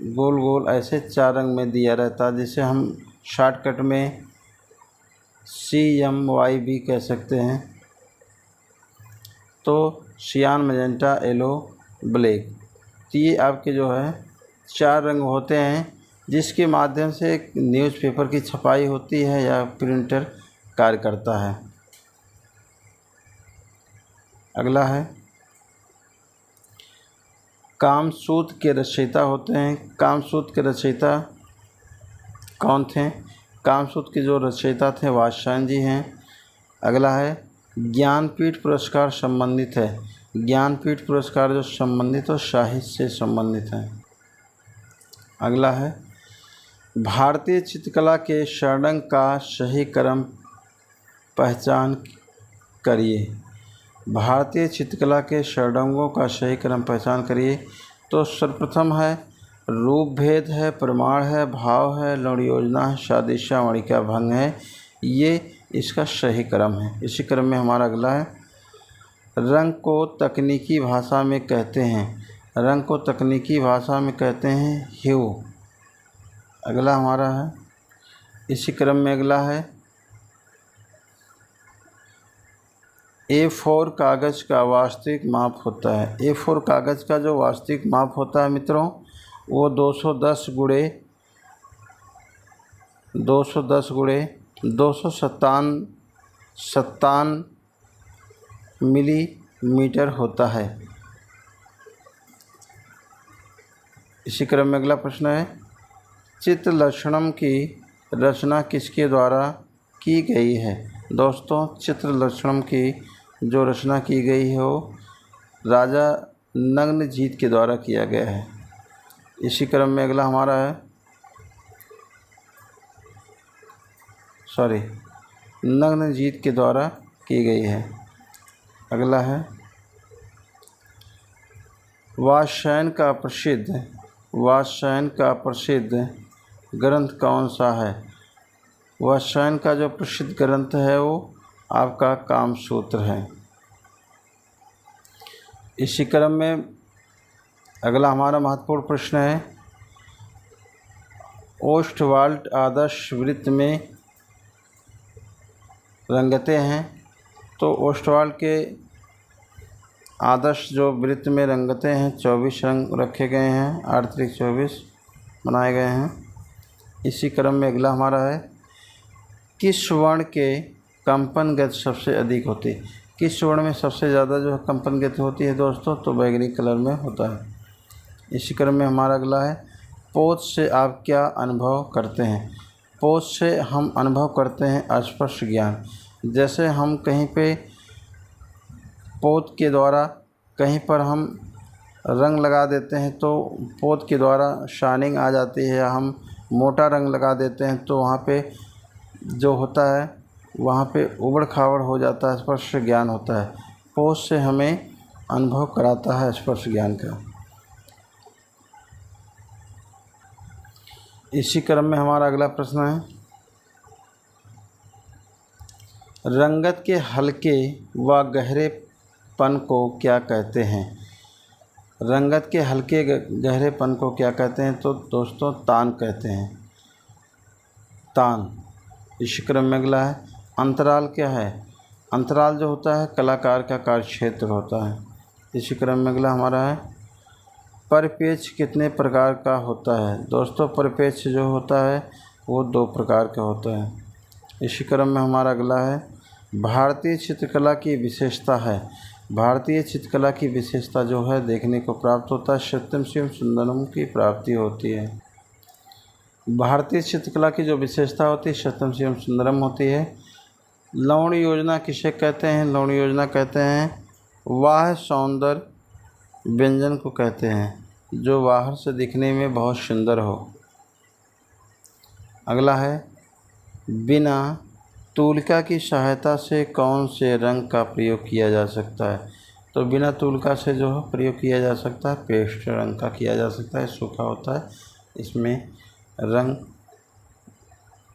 गोल गोल ऐसे 4 रंग में दिया रहता है, जिसे हम शॉर्टकट में CMY भी कह सकते हैं। तो सियान, मैजेंटा, येलो, ब्लैक, तो ये आपके जो है 4 रंग होते हैं जिसके माध्यम से एक न्यूज़पेपर की छपाई होती है या प्रिंटर कार्य करता है। अगला है, कामसूत्र के रचयिता होते हैं। कामसूत्र के रचयिता कौन थे? कामसूत्र के जो रचयिता थे वात्स्यायन जी हैं। अगला है, ज्ञानपीठ पुरस्कार संबंधित है। ज्ञानपीठ पुरस्कार जो संबंधित हो साहित्य से संबंधित है। अगला है, भारतीय चित्रकला के षडंग का सही क्रम पहचान करिए। भारतीय चित्रकला के षडंगों का सही क्रम पहचान करिए। तो सर्वप्रथम है रूप भेद है, प्रमाण है, भाव है, लौड़ योजना है, सादृश्य मणिका भंग है। ये इसका सही क्रम है। इसी क्रम में हमारा अगला है, रंग को तकनीकी भाषा में कहते हैं। रंग को तकनीकी भाषा में कहते हैं ह्यू। अगला हमारा है, इसी क्रम में अगला है, A4 कागज़ का वास्तविक माप होता है। A4 कागज़ का जो वास्तविक माप होता है मित्रों, वो 210 गुणे 257 मिलीमीटर होता है। इसी क्रम में अगला प्रश्न है, चित्रलक्षणम की रचना किसके द्वारा की गई है? दोस्तों, चित्रलक्षणम की जो रचना की गई है वो राजा नग्नजीत के द्वारा किया गया है। इसी क्रम में अगला हमारा है, नग्नजीत के द्वारा की गई है। अगला है, वात्स्यायन का प्रसिद्ध ग्रंथ कौन सा है? वात्स्यायन का जो प्रसिद्ध ग्रंथ है वो आपका कामसूत्र है। इसी क्रम में अगला हमारा महत्वपूर्ण प्रश्न है, ओस्टवाल्ड आदर्श वृत्त में रंगते हैं। तो ओस्टवाल्ड के आदर्श जो वृत्त में रंगते हैं 24 रंग रखे गए हैं, 8×24 बनाए गए हैं। इसी क्रम में अगला हमारा है, किस वर्ण के कंपन गति सबसे अधिक होती है? किस वर्ण में सबसे ज़्यादा जो है कंपन गति होती है दोस्तों? तो बैगनी कलर में होता है। इसी क्रम में हमारा अगला है, पोत से आप क्या अनुभव करते हैं? पोत से हम अनुभव करते हैं स्पर्श ज्ञान। जैसे हम कहीं पे पोत के द्वारा कहीं पर हम रंग लगा देते हैं तो पोत के द्वारा शाइनिंग आ जाती है, या हम मोटा रंग लगा देते हैं तो वहाँ पे जो होता है वहाँ पे उबड़ खाबड़ हो जाता है, स्पर्श ज्ञान होता है। स्पर्श से हमें अनुभव कराता है स्पर्श ज्ञान का। इसी क्रम में हमारा अगला प्रश्न है, रंगत के हल्के व गहरेपन को क्या कहते हैं? रंगत के हल्के गहरेपन को क्या कहते हैं? तो दोस्तों तान कहते हैं, तान। इसी क्रम में अगला है, अंतराल क्या है? अंतराल जो होता है कलाकार का कार्यक्षेत्र होता है। इसी क्रम में अगला हमारा है, परिपेक्ष कितने प्रकार का होता है? दोस्तों परिपेक्ष जो होता है वो 2 प्रकार का होता है। इसी क्रम में हमारा अगला है, भारतीय चित्रकला की विशेषता है। भारतीय चित्रकला की विशेषता जो है देखने को प्राप्त होता है सत्यम शिवम सुंदरम की प्राप्ति होती है। भारतीय चित्रकला की जो विशेषता होती है सत्यम शिवम सुंदरम होती है। लवण योजना किसे कहते हैं? लवण योजना कहते हैं वाह सौंदर्य व्यंजन को कहते हैं जो बाहर से दिखने में बहुत सुंदर हो। अगला है, बिना तुलिका की सहायता से कौन से रंग का प्रयोग किया जा सकता है? तो बिना तुलिका से जो है प्रयोग किया जा सकता है पेस्ट रंग का किया जा सकता है, सूखा होता है, इसमें रंग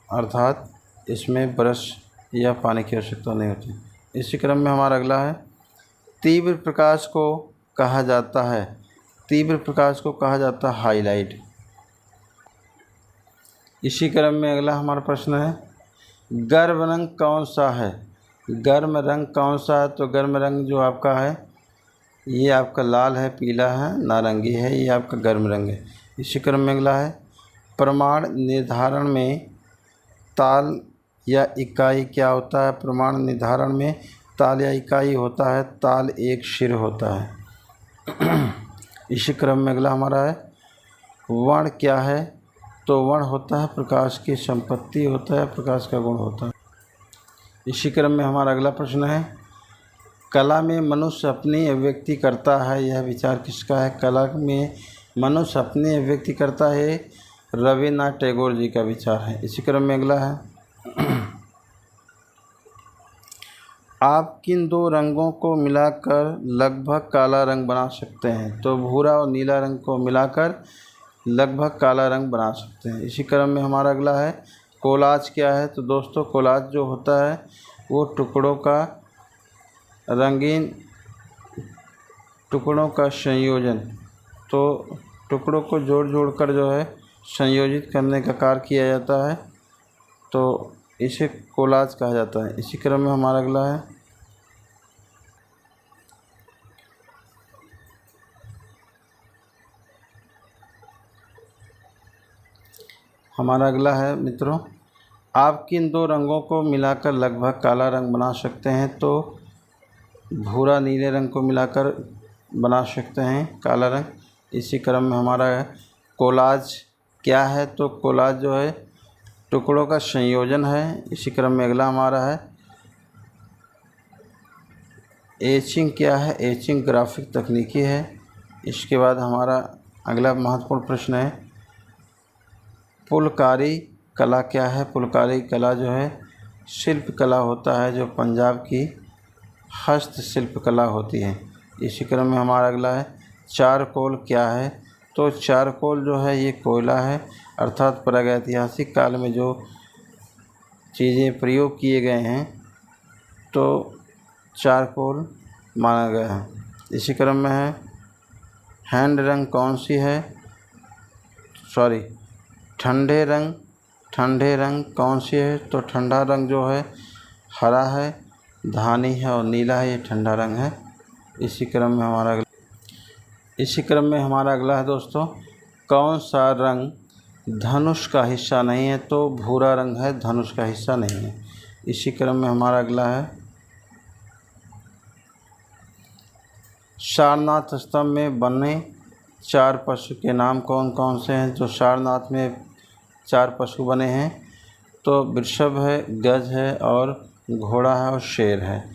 अर्थात इसमें ब्रश या पानी की आवश्यकता नहीं होती। इसी क्रम में हमारा अगला है, तीव्र प्रकाश को कहा जाता है, तीव्र प्रकाश को कहा जाता है हाईलाइट। इसी क्रम में अगला हमारा प्रश्न है, गर्म रंग कौन सा है? गर्म रंग कौन सा है? तो गर्म रंग जो आपका है ये आपका लाल है, पीला है, नारंगी है, ये आपका गर्म रंग है। इसी क्रम में अगला है, प्रमाण निर्धारण में ताल या इकाई क्या होता है? प्रमाण निर्धारण में ताल या इकाई होता है, ताल एक सिर होता है। इसी क्रम में अगला हमारा है, वर्ण क्या है? तो वर्ण होता है प्रकाश की संपत्ति होता है, प्रकाश का गुण होता है। इसी क्रम में हमारा अगला प्रश्न है, कला में मनुष्य अपनी अभिव्यक्ति करता है, यह विचार किसका है? कला में मनुष्य अपनी अभिव्यक्ति करता है, रविन्द्रनाथ टैगोर जी का विचार है। इसी क्रम में अगला है, आप किन 2 रंगों को मिलाकर लगभग काला रंग बना सकते हैं? तो भूरा और नीला रंग को मिलाकर लगभग काला रंग बना सकते हैं। इसी क्रम में हमारा अगला है, कोलाज क्या है? तो दोस्तों कोलाज जो होता है वो टुकड़ों का रंगीन टुकड़ों का संयोजन, तो टुकड़ों को जोड़ कर जो है संयोजित करने का कार्य किया जाता है, तो इसे कोलाज कहा जाता है। इसी क्रम में हमारा अगला है, हमारा अगला है मित्रों, आप किन 2 रंगों को मिलाकर लगभग काला रंग बना सकते हैं? तो भूरा नीले रंग को मिलाकर बना सकते हैं काला रंग। इसी क्रम में हमारा है, कोलाज क्या है? तो कोलाज जो है टुकड़ों का संयोजन है। इसी क्रम में अगला हमारा है, एचिंग क्या है? एचिंग ग्राफिक तकनीकी है। इसके बाद हमारा अगला महत्वपूर्ण प्रश्न है, फुलकारी कला क्या है? फुलकारी कला जो है शिल्प कला होता है जो पंजाब की हस्तशिल्प कला होती है। इसी क्रम में हमारा अगला है, चारकोल क्या है? तो चारकोल जो है ये कोयला है, अर्थात प्रागैतिहासिक काल में जो चीज़ें प्रयोग किए गए हैं तो चारकोल माना गया है। इसी क्रम में है, हैंड रंग कौन सी है? ठंडे रंग कौन सी है? तो ठंडा रंग जो है हरा है, धानी है और नीला है, ये ठंडा रंग है। इसी क्रम में हमारा अगला है दोस्तों, कौन सा रंग धनुष का हिस्सा नहीं है? तो भूरा रंग है, धनुष का हिस्सा नहीं है। इसी क्रम में हमारा अगला है, सारनाथ स्तंभ में बने 4 पशु के नाम कौन कौन से हैं? जो सारनाथ में 4 पशु बने हैं तो वृषभ है, गज है और घोड़ा है और शेर है।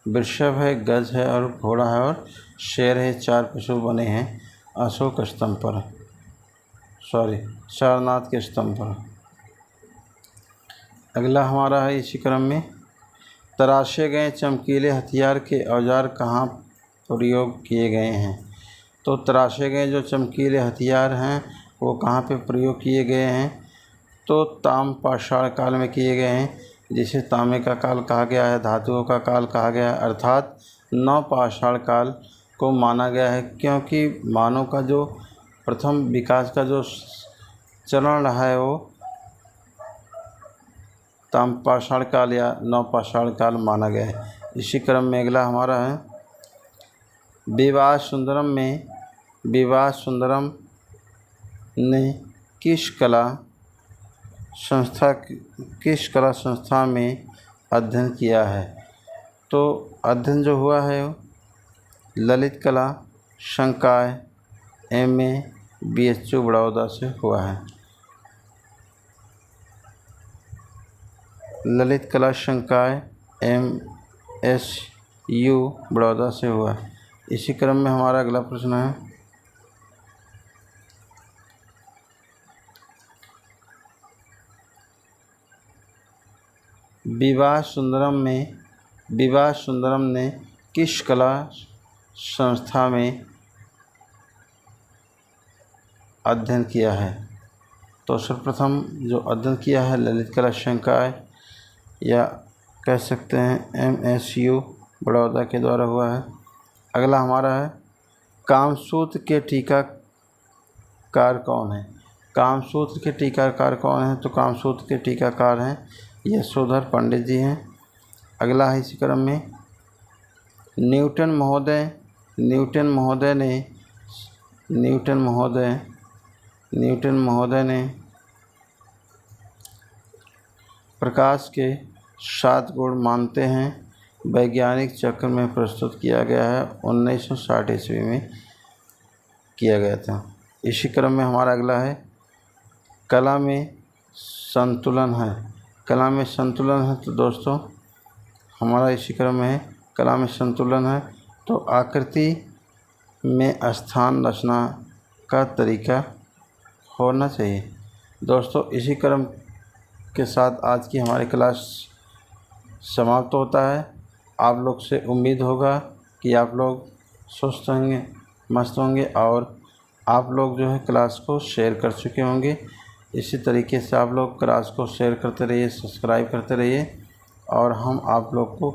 वृषभ है, गज है और घोड़ा है और शेर है, 4 पशु बने हैं अशोक स्तंभ पर, सारनाथ के स्तंभ पर। अगला हमारा है इसी क्रम में, तराशे गए चमकीले हथियार के औजार कहाँ प्रयोग किए गए हैं? तो तराशे गए जो चमकीले हथियार हैं वो कहाँ पे प्रयोग किए गए हैं? तो ताम पाषाण काल में किए गए हैं, जिसे तांबे का काल कहा गया है, धातुओं का काल कहा गया है, अर्थात नवपाषाण काल को माना गया है, क्योंकि मानव का जो प्रथम विकास का जो चरण रहा है वो ताम्रपाषाण काल या नवपाषाण काल माना गया है। इसी क्रम में अगला हमारा है विवाह सुंदरम में विवाह सुंदरम ने किस कला संस्था में अध्ययन किया है? तो अध्ययन जो हुआ है ललित कला संकाय MA BHU बड़ौदा से हुआ है। ललित कला संकाय MSU बड़ौदा से हुआ है। इसी क्रम में हमारा अगला प्रश्न है विवाह सुंदरम ने किस कला संस्था में अध्ययन किया है? तो सर्वप्रथम जो अध्ययन किया है ललित कला संकाय या कह सकते हैं MSU बड़ौदा के द्वारा हुआ है। अगला हमारा है कामसूत्र के टीकाकार कौन है? कामसूत्र के टीकाकार कौन है? तो कामसूत्र के टीकाकार हैं यशोधर पंडित जी हैं। अगला है इसी क्रम में न्यूटन महोदय ने प्रकाश के 7 गुण मानते हैं वैज्ञानिक चक्र में प्रस्तुत किया गया है, 1960 ईस्वी में किया गया था। इसी क्रम में हमारा अगला है कला में संतुलन है। तो दोस्तों हमारा इसी क्रम में है कला में संतुलन है, तो आकृति में स्थान रचना का तरीका होना चाहिए। दोस्तों इसी क्रम के साथ आज की हमारी क्लास समाप्त होता है। आप लोग से उम्मीद होगा कि आप लोग स्वस्थ होंगे, मस्त होंगे और आप लोग जो है क्लास को शेयर कर चुके होंगे। इसी तरीके से आप लोग क्लास को शेयर करते रहिए, सब्सक्राइब करते रहिए और हम आप लोग को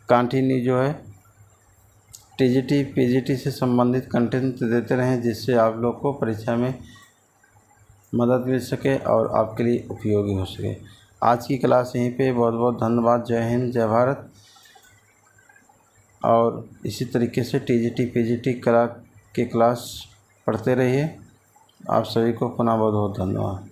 कंटिन्यू जो है TGT PGT से संबंधित कंटेंट देते रहें, जिससे आप लोग को परीक्षा में मदद मिल सके और आपके लिए उपयोगी हो सके। आज की क्लास यहीं पे, बहुत बहुत धन्यवाद। जय हिंद, जय भारत। और इसी तरीके से TGT PGT कला के क्लास पढ़ते रहिए। आप सभी को पुनः बहुत बहुत धन्यवाद।